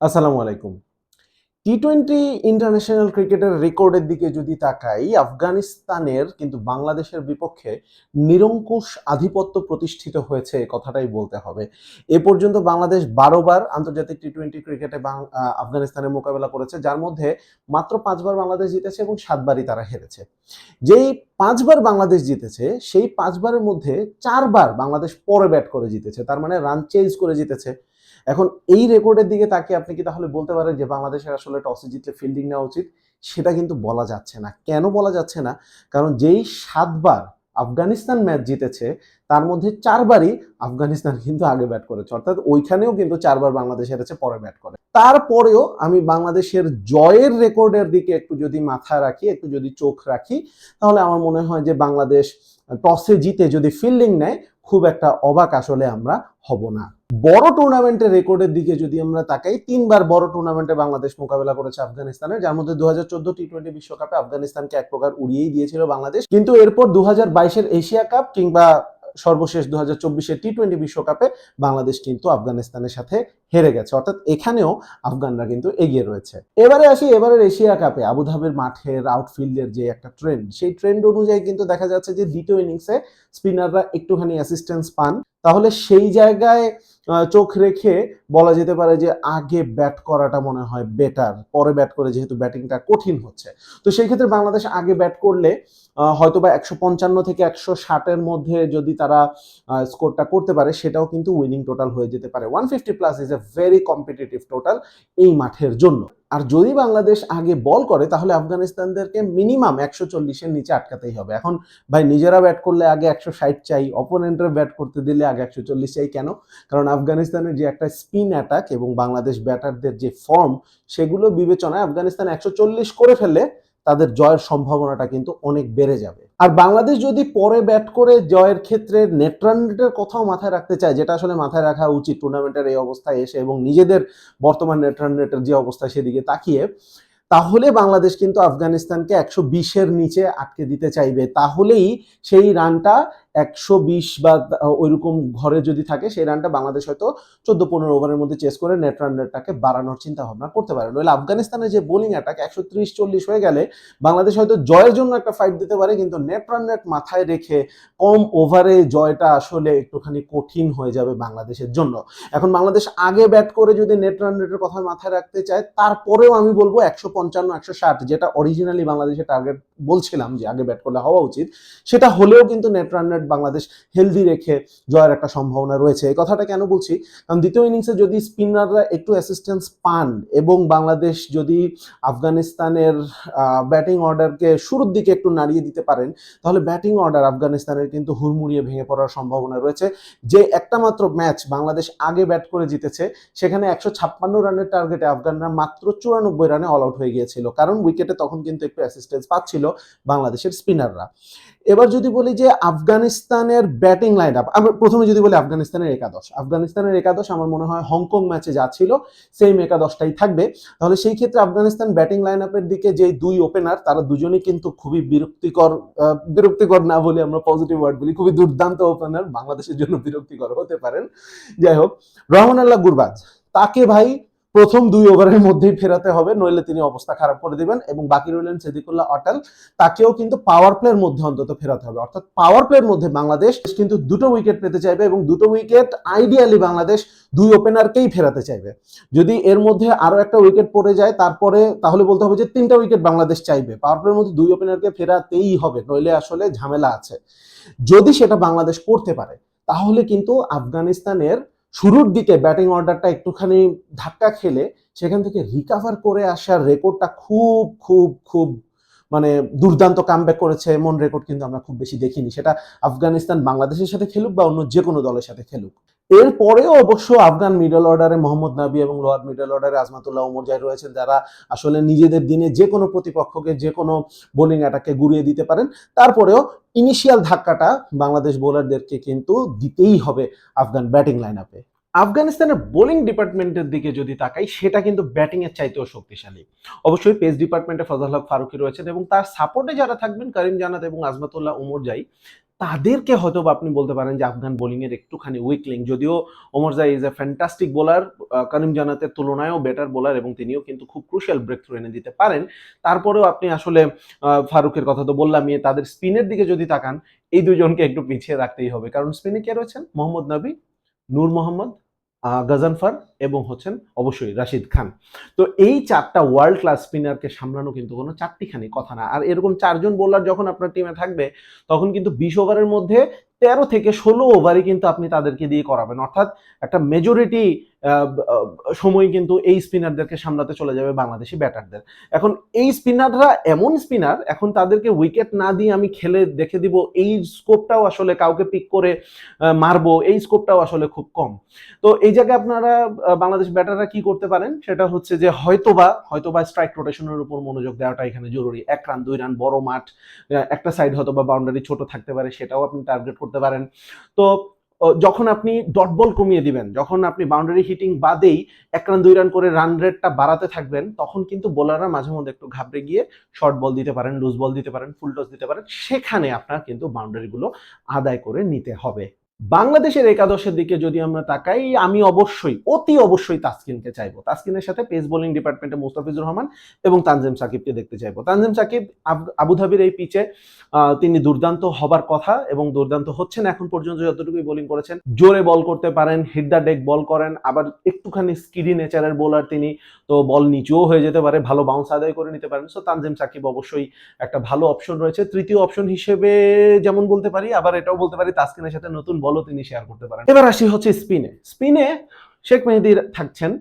আসসালামু আলাইকুম। T twenty international ক্রিকেটের রেকর্ডের দিকে যদি তাকাই, আফগানিস্তানের কিন্তু বাংলাদেশের বিপক্ষে নিরঙ্কুশ আধিপত্য প্রতিষ্ঠিত হয়েছে এ কথাটাই বলতে হবে। এ পর্যন্ত বাংলাদেশ ১২ বার আন্তর্জাতিক টি-টোয়েন্টি ক্রিকেটে আফগানিস্তানের মোকাবেলা করেছে, যার মধ্যে মাত্র ৫ বার বাংলাদেশ জিতেছে এবং ৭ বারই তারা হেরেছে। যেই ৫ বার বাংলাদেশ জিতেছে, সেই ৫ বারের মধ্যে ৪ বার বাংলাদেশ পরে ব্যাট করে জিতেছে। তার মানে রান চেজ করে জিতেছে। এখন এই রেকর্ডের দিকে তাকিয়ে আপনি কি তাহলে বলতে পারেন যে বাংলাদেশের আসলে টসে জিতলে ফিল্ডিং নেওয়া উচিত? সেটা কিন্তু বলা যাচ্ছে না। কেন বলা যাচ্ছে না? কারণ যেই ৭ বার আফগানিস্তান ম্যাচ জিতেছে, তার মধ্যে ৪ বারই আফগানিস্তান কিন্তু আগে ব্যাট করেছে। অর্থাৎ ওইখানেও কিন্তু ৪ বার বাংলাদেশ হেরেছে, পরে ব্যাট করে। তারপরেও আমি বাংলাদেশের জয়ের রেকর্ডের দিকে একটু যদি মাথা রাখি, একটু যদি চোখ রাখি, তাহলে আমার মনে হয় যে বাংলাদেশ টসে জিতে যদি ফিল্ডিং নেয়, খুব একটা অবাক আসলে আমরা হব না। বড় টুর্নামেন্টের রেকর্ডের দিকে যদি আমরা তাকাই, ৩ বার বড় টুর্নামেন্টে বাংলাদেশ মোকাবেলা করেছে আফগানিস্তানের, যার মধ্যে ২০১৪ টি-টোয়েন্টি বিশ্বকাপে আফগানিস্তানকে এক প্রকার উড়িয়েই দিয়েছিল বাংলাদেশ। কিন্তু এরপর ২০২২-এর এশিয়া কাপ কিংবা সর্বশেষ ২০২৪-এর টি-টোয়েন্টি বিশ্বকাপে বাংলাদেশ কিন্তু আফগানিস্তানের সাথে হেরে গেছে। অর্থাৎ এখানেও আফগানরা কিন্তু এগিয়ে রয়েছে। এবারে আসি এবারের এশিয়া কাপে আবুধাবির মাঠের আউটফিল্ডের যে একটা ট্রেন্ড, সেই ট্রেন্ড অনুযায়ী কিন্তু দেখা যাচ্ছে যে দ্বিতীয় ইনিংসে স্পিনাররা একটুখানি অ্যাসিস্ট্যান্স পান। তাহলে সেই জায়গায় চোখ রেখে বলা যেতে পারে যে আগে ব্যাট করাটা মনে হয় বেটার। পরে ব্যাট করে যেহেতু ব্যাটিংটা কঠিন হচ্ছে। তো সেই ক্ষেত্রে বাংলাদেশ আগে ব্যাট করলে হয়তোবা ১৫৫ থেকে ১৬০ এর মধ্যে যদি তারা স্কোরটা করতে পারে, সেটাও কিন্তু উইনিং টোটাল হয়ে যেতে পারে। 150 plus is a very competitive total এই মাঠের জন্য। আর যদি বাংলাদেশ আগে বল করে, তাহলে আফগানিস্তানদেরকে মিনিমাম ১৪০-এর নিচে আটকাতেই হবে। এখন ভাই, নিজেরা ব্যাট করলে আগে ১৬০ চাই, অপোনেন্টের ব্যাট করতে দিলে আগে ১৪০ চাই। কেন? কারণ আফগানিস্তানের যে একটা স্পিন অ্যাটাক এবং বাংলাদেশ ব্যাটারদের যে ফর্ম, সেগুলো বিবেচনায় আফগানিস্তান ১৪০ করে ফেললে তাদের জয়ের সম্ভাবনাটা কিন্তু অনেক বেড়ে যাবে। আর বাংলাদেশ যদি পরে ব্যাট করে জয়ের ক্ষেত্রে নেট রান রেটের কথাও মাথায় রাখতে চায়, যেটা আসলে মাথায় রাখা উচিত টুর্নামেন্টের এই অবস্থায় এসে এবং নিজেদের বর্তমান নেট রান রেটের যে অবস্থা সেদিকে তাকিয়ে, তাহলে বাংলাদেশ কিন্তু আফগানিস্তানকে ১২০-এর নিচে আটকে দিতে চাইবে। তাহলেই সেই রানটা ১২০ বা ওইরকম ঘরে যদি থাকে, সেই রানটা বাংলাদেশ হয়তো ১৪-১৫ ওভারের মধ্যে চেস করে নেট রান রেটটাকে বাড়ানোর চিন্তা ভাবনা করতে পারে। নইলে আফগানিস্তানের যে বোলিং অ্যাটাক ১৩০-৪০ হয়ে গেলে বাংলাদেশ হয়তো জয়ের জন্য একটা ফাইট দিতে পারে, কিন্তু নেট রান রেট মাথায় রেখে কম ওভারে জয়টা আসলে একটুখানি কঠিন হয়ে যাবে বাংলাদেশের জন্য। এখন বাংলাদেশ আগে ব্যাট করে যদি নেট রান রেটের কথা মাথায় রাখতে চায়, তারপরেও আমি বলবো ১৫৫-১৬০, যেটা অরিজিনালি বাংলাদেশের টার্গেট বলছিলাম যে আগে ব্যাট করলে হওয়া উচিত, সেটা হলেও কিন্তু net run rate Bangladesh healthy রেখে জয়ের একটা সম্ভাবনা রয়েছে। এই কথাটা কেন বলছি? কারণ দ্বিতীয় ইনিংসে যদি স্পিনাররা একটু অ্যাসিস্ট্যান্স পান এবং বাংলাদেশ যদি আফগানিস্তানের ব্যাটিং অর্ডারকে শুরুর দিকে একটু নাড়িয়ে দিতে পারেন, তাহলে ব্যাটিং অর্ডার আফগানিস্তানের কিন্তু হুড়মুড়িয়ে ভেঙে পড়ার সম্ভাবনা রয়েছে। যে একটা মাত্র ম্যাচ বাংলাদেশ আগে ব্যাট করে জিতেছে, সেখানে ১৫৬ রানের টার্গেটে আফগানরা মাত্র ৯৪ রানে অল আউট হয়ে গিয়েছিল, কারণ উইকেটে তখন কিন্তু একটু অ্যাসিস্ট্যান্স পাচ্ছিল বাংলাদেশের স্পিনাররা। এবার যদি বলি যে আফগানিস্তানের ব্যাটিং লাইন আপ, আমরা প্রথমে যদি বলি আফগানিস্তানের একাদশ আমার মনে হয় হংকং ম্যাচে যা ছিল সেম একাদশটাই থাকবে। তাহলে সেই ক্ষেত্রে আফগানিস্তান ব্যাটিং লাইন আপের দিকে যে দুই ওপেনার, তারা দুজনেই কিন্তু খুবই বিরক্তিকর না বলে আমরা পজিটিভ ওয়ার্ড বলি, খুবই দুর্দান্ত ওপেনার, বাংলাদেশের জন্য বিরক্তিকর হতে পারেন। যাই হোক, রহমান আল্লাহ গুরবাজ, তাকে ভাই প্রথম ২ ওভারের মধ্যেই ফেরাতে হবে, নইলে তিনি অবস্থা খারাপ করে দিবেন। এবং বাকি রইলেন সিদ্দিকুল্লাহ অটাল, তাকেও কিন্তু পাওয়ার প্লের মধ্যে অন্তত ফেরাতে হবে। অর্থাৎ পাওয়ার প্লের মধ্যে বাংলাদেশ কিন্তু ২টো উইকেট পেতে চাইবে এবং ২টো উইকেট আইডিয়ালি বাংলাদেশ ২ ওপেনারকেই ফেরাতে চাইবে। যদি এর মধ্যে আরো একটা উইকেট পড়ে যায়, তাহলে বলতে হবে যে ৩টা উইকেট বাংলাদেশ চাইবে। পাওয়ার প্লের মধ্যে ২ ওপেনারকে ফেরাতেই হবে, নইলে আসলে ঝামেলা আছে। যদি সেটা বাংলাদেশ করতে পারে, তাহলে কিন্তু আফগানিস্তানের শুরুর দিকে ব্যাটিং অর্ডারটা একটুখানি ধাক্কা খেলে সেখান থেকে রিকাভার করে আসার রেকর্ডটা খুব খুব খুব মানে দুর্দান্ত কামব্যাক করেছে, এমন রেকর্ড কিন্তু আমরা খুব বেশি দেখিনি। সেটা আফগানিস্তান বাংলাদেশের সাথে খেলুক বা অন্য যে কোনো দলের সাথে খেলুক। এরপরেও অবশ্য আফগান মিডল অর্ডারে মোহাম্মদ নাবি এবং লোয়ার মিডল অর্ডারে আজমাতুল্লাহ ওমরজাই রয়েছেন, যারা আসলে নিজেদের দিনে যে কোনো প্রতিপক্ষকে যে কোনো বোলিং অ্যাটাকে গুড়িয়ে দিতে পারেন। তারপরেও ইনিশিয়াল ধাক্কাটা বাংলাদেশ বোলারদেরকে কিন্তু দিতেই হবে আফগান ব্যাটিং লাইন আপে। আফগানিস্তানের বোলিং ডিপার্টমেন্টের দিকে যদি তাকাই, সেটা কিন্তু ব্যাটিং এর চাইতেও শক্তিশালী। অবশ্যই পেস ডিপার্টমেন্টে ফজল হক ফারুকী রয়েছেন এবং তার সাপোর্টে যারা থাকবেন করিম জান্নাত এবং আজমাতুল্লাহ ওমরজাই, তাদেরকে হয়তো বা আপনি বলতে পারেন যে আফগান বোলিং এর একটুখানি উইকলিং, যদিও Omarzai is a fantastic bowler, Karim জান্নাতের তুলনায়ও বেটার বোলার এবং তিনিও কিন্তু খুব ক্রুশিয়াল ব্রেক থ্রু এনে দিতে পারেন। তারপরেও আপনি আসলে ফারুকের কথা তো বললামই, তাদের স্পিনের দিকে যদি তাকান এই দুজনকে একটু পিছিয়ে রাখতেই হবে, কারণ স্পিনে কে রয়েছেন? মোহাম্মদ নবী, নূর মোহাম্মদ, গজনফর এবং হচ্ছেন অবশ্যই রাশিদ খান। তো এই চারটা ওয়ার্ল্ড ক্লাস স্পিনারকে সামলানো কিন্তু কোনো চারটিখানি কথা না। আর এরকম চারজন বোলার যখন আপনার টিমে থাকবে তখন কিন্তু 20 ওভারের মধ্যে 13 থেকে 16 ওভারই কিন্তু আপনি তাদেরকে দিয়ে করাবেন, অর্থাৎ একটা মেজরিটি সময় কিন্তু এই স্পিনারদেরকে সামলাতে চলে যাবে বাংলাদেশি ব্যাটারদের। এখন এই স্পিনাররা এমন স্পিনার, এখন তাদেরকে উইকেট না দিয়ে আমি খেলে দেখে দিব এই স্কোপটাও আসলে, কাউকে পিক করে মারবো এই স্কোপটাও আসলে খুব কম। তো এই জায়গায় আপনারা বাংলাদেশ ব্যাটাররা কি করতে পারেন সেটা হচ্ছে যে হয়তোবা স্ট্রাইক রোটেশনের উপর মনোযোগ দেওয়াটা এখানে জরুরি। 1 রান 2 রান বড় মাঠ, একটা সাইড হয়তোবা বাউন্ডারি ছোট থাকতে পারে, সেটাও আপনি টার্গেট করতে পারেন। তো যখন আপনি ডট বল কমিয়ে দিবেন, যখন আপনি বাউন্ডারি হিটিং বাদেই 1 রান 2 রান করে রান রেটটা বাড়াতে থাকবেন, তখন কিন্তু বোলাররা মাঝে মধ্যে একটু ঘাবড়ে গিয়ে শর্ট বল দিতে পারেন, লুজ বল দিতে পারেন, ফুল টস দিতে পারেন, সেখানে আপনার কিন্তু বাউন্ডারিগুলো আদায় করে নিতে হবে। বাংলাদেশের একাদশের দিকে যদি আমরা তাকাই, আমি অতি অবশ্যই তাসকিনকে চাইবো। তাসকিনের সাথে পেস বোলিং ডিপার্টমেন্টে মুস্তাফিজুর রহমান এবং তানজিম সাকিবকে দেখতে চাইবো। তানজিম সাকিব আবুধাবির এই পিচে তিনি দুর্দান্ত হবার কথা এবং দুর্দান্ত হচ্ছেন এখন পর্যন্ত, যতটুকুই বোলিং করেছেন। জোরে বল করতে পারেন, হিট দ্য ডেক বল করেন, আবার একটুখানি স্কিডি নেচারের বোলার তিনি, তো বল নিচেও হয়ে যেতে পারে, ভালো বাউন্স আদায় করে নিতে পারেন। সো তানজিম সাকিব অবশ্যই একটা ভালো অপশন রয়েছে। তৃতীয় অপশন হিসেবে যেমন বলতে পারি, আবার এটাও বলতে পারি তাসকিনের সাথে নতুন বলও তিনি শেয়ার করতে পারেন। এবার আসি হচ্ছে স্পিনে শেখ মেহেদী থাকছেন।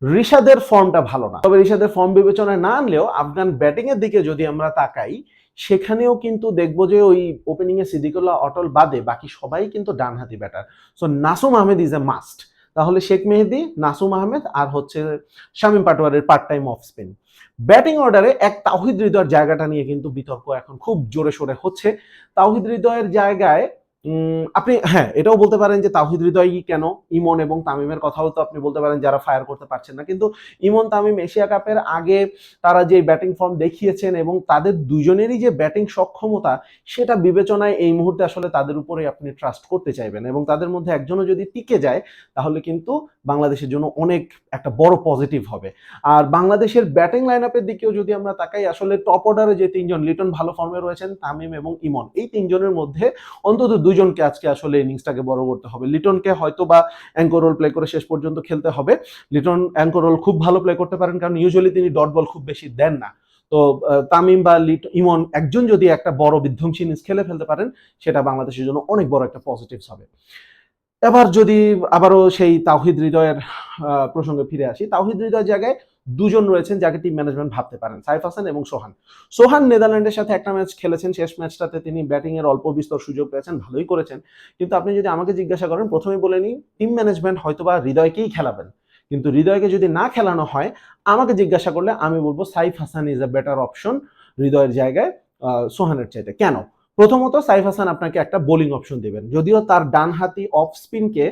রিশাদের ফর্মটা ভালো না, তবে রিশাদের ফর্ম বিবেচনায় না আনলেও আফগান ব্যাটিং এর দিকে যদি আমরা তাকাই, সেখানেও কিন্তু দেখবো যে ওই ওপেনিং এ সিদ্দিকুল্লাহ অটল বাদে বাকি সবাই কিন্তু ডানহাতি batter. So Nasum Ahmed is a must. তাহলে শেখ মেহেদী, নাসুম আহমেদ আর হচ্ছে শামীম পাটোয়ারের part time of spin. Batting অর্ডারে এক তাওহিদ হৃদয়ের জায়গাটা নিয়ে কিন্তু বিতর্ক এখন খুব জোরে সোরে হচ্ছে। তাওহিদ হৃদয়ের জায়গায় আপনি এটাও বলতে পারেন যে তাওহিদ হৃদয় কেন, ইমন এবং তামিমের কথাও তো আপনি বলতে পারেন যারা ফায়ার করতে পারছেন না। কিন্তু ইমন তামিম এশিয়া কাপের আগে তারা যে ব্যাটিং ফর্ম দেখিয়েছেন এবং তাদের দুজনেরই যে ব্যাটিং সক্ষমতা, সেটা বিবেচনায় এই মুহূর্তে আসলে তাদের উপরে আপনি ট্রাস্ট করতে চাইবেন এবং তাদের মধ্যে একজনও যদি টিকে যায় তাহলে কিন্তু বাংলাদেশের জন্য অনেক একটা বড় পজিটিভ হবে। আর বাংলাদেশের ব্যাটিং লাইন আপের দিকেও যদি আমরা তাকাই, আসলে টপ অর্ডারে যে তিনজন, লিটন ভালো ফর্মে রয়েছেন, তামিম এবং ইমন, এই তিনজনের মধ্যে অন্তত দুজনকে আজকে আসলে ইনিংসটাকে বড় করতে হবে। লিটনকে হয়তো বা অ্যাঙ্কর রোল প্লে করে শেষ পর্যন্ত খেলতে হবে। লিটন অ্যাঙ্কর রোল খুব ভালো প্লে করতে পারেন, কারণ ইউজুয়ালি তিনি ডট বল খুব বেশি দেন না। তো তামিম বা ইমন একজন যদি একটা বড় বিধ্বংসী ইনিংস খেলে ফেলতে পারেন, সেটা বাংলাদেশের জন্য অনেক বড় একটা পজিটিভস হবে। এবার যদি আবারও সেই তাওহিদ হৃদয়ের প্রসঙ্গে ফিরে আসি, তাওহিদ হৃদয়ের জায়গায় দুজন রয়েছেন যাকে টিম ম্যানেজমেন্ট ভাবতে পারেন, সাইফ হাসান এবং সোহান নেদারল্যান্ডের সাথে একটা ম্যাচ খেলেছেন, শেষ ম্যাচটাতে তিনি ব্যাটিং এর অল্প বিস্তর সুযোগ পেয়েছেন, ভালোই করেছেন। কিন্তু আপনি যদি আমাকে জিজ্ঞাসা করেন, প্রথমেই বলে নিই, টিম ম্যানেজমেন্ট হয়তোবা হৃদয়কেই খেলাবেন, কিন্তু হৃদয়কে যদি না খেলানো হয়, আমাকে জিজ্ঞাসা করলে আমি বলবো Saif Hasan is a better option হৃদয়ের জায়গায় সোহানের চাইতে। কেন? প্রথমত সাইফ হাসান আপনাকে একটা বোলিং অপশন দিবেন, যদিও তার ডানহাতি অফ স্পিনকে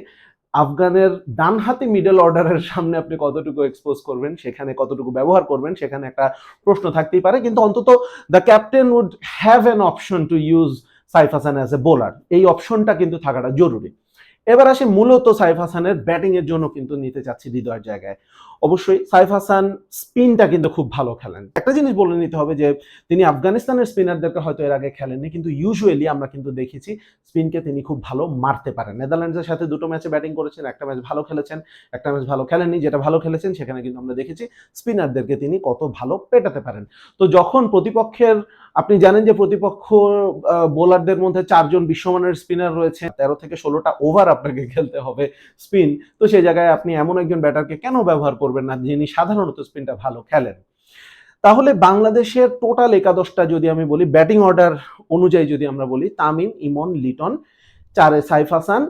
আফগানের ডানহাতি মিডল অর্ডারের সামনে আপনি কতটুকু এক্সপোজ করবেন, সেখানে কতটুকু ব্যবহার করবেন, সেখানে একটা প্রশ্ন থাকতেই পারে। কিন্তু অন্তত the captain would have an option to use Saif Hasan as a bowler, এই অপশনটা কিন্তু থাকাটা জরুরি। এবার আসে মূলত সাইফ হাসানের ব্যাটিং এর জন্য কিন্তু নিতে চাচ্ছি হৃদয়ের জায়গায়। অবশ্যই সাইফ হাসান স্পিনটা কিন্তু খুব ভালো খেলেন। একটা জিনিস বলে নিতে হবে যে তিনি আফগানিস্তানের স্পিনারদেরকে হয়তো এর আগে খেলেননি, কিন্তু ইউজুয়ালি আমরা কিন্তু দেখেছি স্পিনকে তিনি খুব ভালো মারতে পারেন। নেদারল্যান্ডসের সাথে দুটো ম্যাচে ব্যাটিং করেছেন, একটা ম্যাচ ভালো খেলেছেন, একটা ম্যাচ ভালো খেলেননি। যেটা ভালো খেলেছেন সেখানে কিন্তু আমরা দেখেছি স্পিনারদেরকে তিনি কত ভালো পেটাতে পারেন। তো যখন প্রতিপক্ষের, আপনি জানেন যে প্রতিপক্ষ বোলারদের মধ্যে 4 জন বিশ্বমানের স্পিনার রয়েছে, 13 থেকে 16টা ওভার আপনাকে খেলতে হবে স্পিন, তো সেই জায়গায় আপনি এমন একজন ব্যাটারকে কেন ব্যবহার করবেন না যিনি সাধারণত স্পিনটা ভালো খেলেন। তাহলে বাংলাদেশের টোটাল একাদশটা যদি আমি বলি, ব্যাটিং অর্ডার অনুযায়ী যদি আমরা বলি, তামিম, ইমন, লিটন, 4-এ সাইফ হাসান,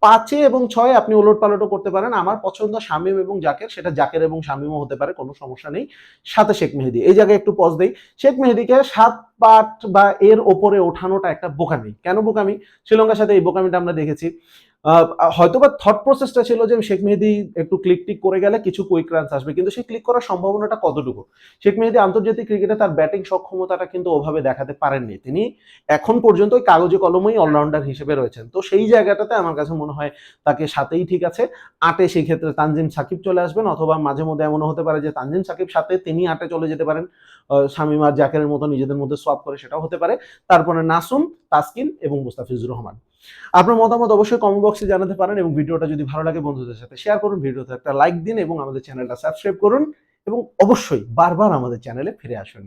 5-এ এবং 6-এ আপনি ওলট পালটও করতে পারেন। আমার পছন্দ শামীম এবং জাকের, সেটা জাকের এবং শামীমও হতে পারে, কোনো সমস্যা নেই। 7-এ শেখ মেহেদী। এই জায়গায় একটু পজ দেই, শেখ মেহেদীকে 7-8 বা এর ওপরে ওঠানোটা একটা বোকামি। কেন বোকামি? শ্রীলঙ্কার সাথে এই বোকামিটা আমরা দেখেছি। হয়তোবা থট প্রসেসটা ছিল যে শেখ মেহেদী একটু ক্লিক টিক করে গেলে কিছু কুইক রানস আসবে, কিন্তু সেই ক্লিক করার সম্ভাবনাটা কতটুকু? শেখ মেহেদী আন্তর্জাতিক ক্রিকেটে তার ব্যাটিং সক্ষমতাটা কিন্তু ওভাবে দেখাতে পারেননি। তিনি এখন পর্যন্ত ওই কাগজে কলমেই অলরাউন্ডার হিসেবে রয়েছেন। তো সেই জায়গাটাতে আমার কাছে মনে হয় তাকে ৭-এই ঠিক আছে। ৮-এ সেই ক্ষেত্রে তানজিম সাকিব চলে আসবেন, অথবা মাঝে মধ্যে এমনও হতে পারে যে তানজিম সাকিব ৭-এ তিনি ৮-এ চলে যেতে পারেন। শামীম আর জাকেরের মতো নিজেদের মধ্যে সোয়াপ করে, সেটাও হতে পারে। তারপরে নাসুম, তাসকিন এবং মুস্তাফিজুর রহমান। আপনার মতামত অবশ্যই কমেন্ট বক্সে জানাতে পারেন, এবং ভিডিওটা যদি ভালো লাগে বন্ধুদের সাথে শেয়ার করুন, ভিডিওতে একটা লাইক দিন এবং আমাদের চ্যানেলটা সাবস্ক্রাইব করুন, এবং অবশ্যই বারবার আমাদের চ্যানেলে ফিরে আসুন।